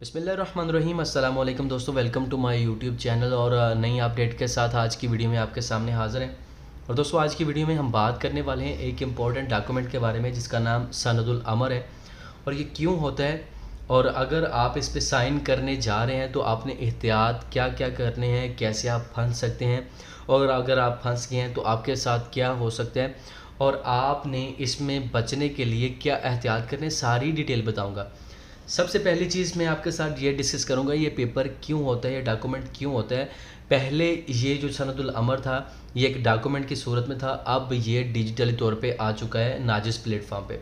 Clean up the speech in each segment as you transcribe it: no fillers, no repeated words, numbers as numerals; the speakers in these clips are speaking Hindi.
बिस्मिल्लाहिर्रहमानिर्रहीम अस्सलाम वालेकुम दोस्तों, welcome to my YouTube channel और नई अपडेट के साथ आज की वीडियो में आपके सामने हाज़िर हैं। और दोस्तों आज की वीडियो में हम बात करने वाले हैं एक इम्पॉर्टेंट डॉक्यूमेंट के बारे में जिसका नाम सनदुल अमर है। और ये क्यों होता है और अगर आप इस पे साइन करने जा रहे हैं तो आपने एहतियात क्या क्या करने हैं, कैसे आप फंस सकते हैं और अगर आप फंस गए हैं तो आपके साथ क्या हो सकता है और आपने इसमें बचने के लिए क्या एहतियात करने, सारी डिटेल बताऊँगा। सबसे पहली चीज़ मैं आपके साथ ये डिस्कस करूँगा, ये पेपर क्यों होता है, ये डॉक्यूमेंट क्यों होता है। पहले ये जो सनदुल अमर था ये एक डॉक्यूमेंट की सूरत में था, अब ये डिजिटली तौर पे आ चुका है नाजिस प्लेटफॉर्म पे।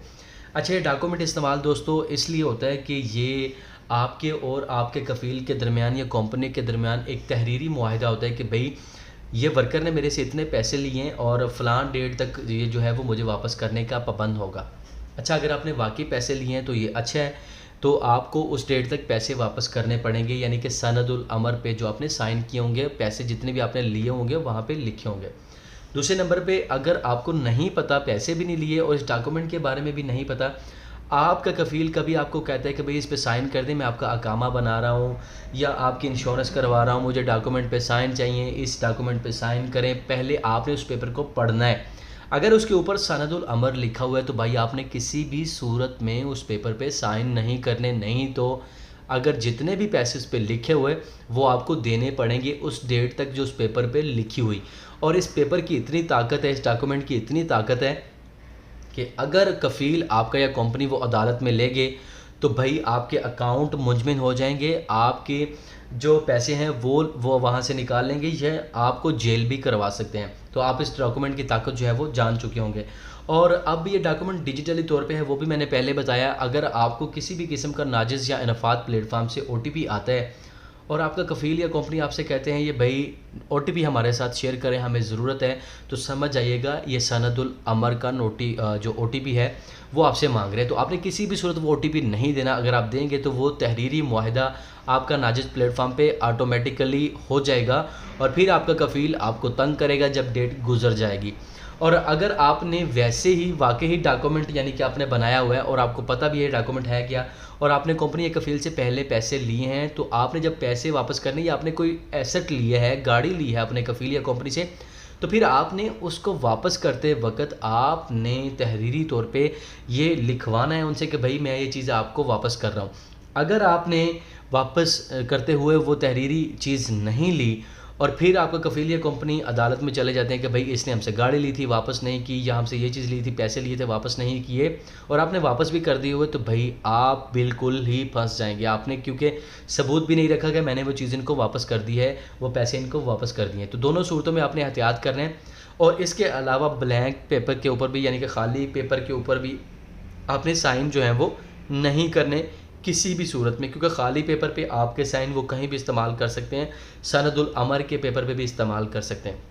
अच्छा, ये डॉक्यूमेंट इस्तेमाल दोस्तों इसलिए होता है कि ये आपके और आपके कफ़ील के दरमियान या कंपनी के दरमियान एक तहरीरी मुआहिदा होता है कि भाई ये वर्कर ने मेरे से इतने पैसे लिए हैं और फ़लाँ डेट तक ये जो है वो मुझे वापस करने का पाबंद होगा। अच्छा, अगर आपने वाकई पैसे लिए हैं तो ये अच्छा है, तो आपको उस डेट तक पैसे वापस करने पड़ेंगे, यानी कि सनदुल अमर पे जो आपने साइन किए होंगे, पैसे जितने भी आपने लिए होंगे वहाँ पे लिखे होंगे। दूसरे नंबर पे अगर आपको नहीं पता, पैसे भी नहीं लिए और इस डॉक्यूमेंट के बारे में भी नहीं पता, आपका कफ़ील कभी आपको कहता है कि भाई इस पे साइन कर दें, मैं आपका अकामा बना रहा हूँ या आपकी इंश्योरेंस करवा रहा हूँ, मुझे डॉक्यूमेंट पे साइन चाहिए, इस डॉक्यूमेंट पे साइन करें। पहले आपने उस पेपर को पढ़ना है। अगर उसके ऊपर सनदुल अमर लिखा हुआ है तो भाई आपने किसी भी सूरत में उस पेपर पे साइन नहीं करने, नहीं तो अगर जितने भी पैसे उस पर लिखे हुए वो आपको देने पड़ेंगे उस डेट तक जो उस पेपर पे लिखी हुई। और इस पेपर की इतनी ताकत है, इस डॉक्यूमेंट की इतनी ताकत है कि अगर कफ़ील आपका या कंपनी वो अदालत में ले गए तो भाई आपके अकाउंट मुंजमद हो जाएंगे, आपके जो पैसे हैं वो वहाँ से निकाल लेंगे या आपको जेल भी करवा सकते हैं। तो आप इस डॉक्यूमेंट की ताकत जो है वो जान चुके होंगे। और अब ये डॉक्यूमेंट डिजिटली तौर पे है, वो भी मैंने पहले बताया। अगर आपको किसी भी किस्म का नाजिस या इनफाद प्लेटफार्म से OTP आता है और आपका कफ़ील या कंपनी आपसे कहते हैं ये भाई OTP हमारे साथ शेयर करें, हमें ज़रूरत है, तो समझ जाइएगा ये सनदुल अमर का जो OTP है वो आपसे मांग रहे हैं। तो आपने किसी भी सूरत वो OTP नहीं देना। अगर आप देंगे तो वो तहरीरी मुआहिदा आपका नाजिस प्लेटफार्म पे ऑटोमेटिकली हो जाएगा और फिर आपका कफ़ील आपको तंग करेगा जब डेट गुजर जाएगी। और अगर आपने वैसे ही वाकई डॉक्यूमेंट यानी कि आपने बनाया हुआ है और आपको पता भी है डॉक्यूमेंट है क्या और आपने कंपनी या कफ़ील से पहले पैसे लिए हैं, तो आपने जब पैसे वापस करने या आपने कोई एसेट लिया है, गाड़ी ली है अपने कफ़ील या कंपनी से, तो फिर आपने उसको वापस करते वक्त आपने तहरीरी तौर पे ये लिखवाना है उनसे कि भाई मैं ये चीज़ आपको वापस कर रहा हूँ। अगर आपने वापस करते हुए वो तहरीरी चीज़ नहीं ली और फिर आपका कफ़ील या कंपनी अदालत में चले जाते हैं कि भाई इसने हमसे गाड़ी ली थी वापस नहीं की, या हमसे ये चीज़ ली थी, पैसे लिए थे वापस नहीं किए, और आपने वापस भी कर दिए हुए, तो भाई आप बिल्कुल ही फंस जाएंगे। आपने क्योंकि सबूत भी नहीं रखा कि मैंने वो चीज़ इनको वापस कर दी है, वो पैसे इनको वापस कर दिए। तो दोनों सूरतों में आपने एहतियात करना है। और इसके अलावा ब्लैंक पेपर के ऊपर भी यानी कि खाली पेपर के ऊपर भी आपने साइन जो है वो नहीं करने किसी भी सूरत में, क्योंकि खाली पेपर पे आपके साइन वो कहीं भी इस्तेमाल कर सकते हैं, सनदुल अमर के पेपर पे भी इस्तेमाल कर सकते हैं।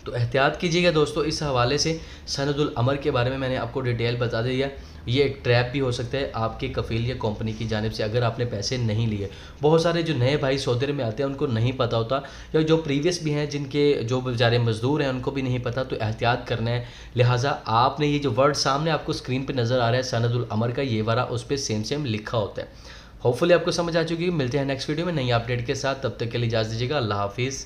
तो एहतियात कीजिएगा दोस्तों। इस हवाले से सनदुल अमर के बारे में मैंने आपको डिटेल बता दिया। ये एक ट्रैप भी हो सकता है आपके कफ़ील या कंपनी की जानिब से अगर आपने पैसे नहीं लिए। बहुत सारे जो नए भाई सौदे में आते हैं उनको नहीं पता होता, या जो प्रीवियस भी हैं जिनके जो बेचारे मज़दूर हैं उनको भी नहीं पता, तो एहतियात करना है। लिहाजा आपने ये जो वर्ड सामने आपको स्क्रीन पर नज़र आ रहा है सनदुल अमर का, ये वाला उस पर सेम लिखा होता है। होपफुली आपको समझ आ चुकी है। मिलते हैं नेक्स्ट वीडियो में नई अपडेट के साथ, तब तक के लिए इजाज़त दीजिएगा। अल्लाह हाफिज़।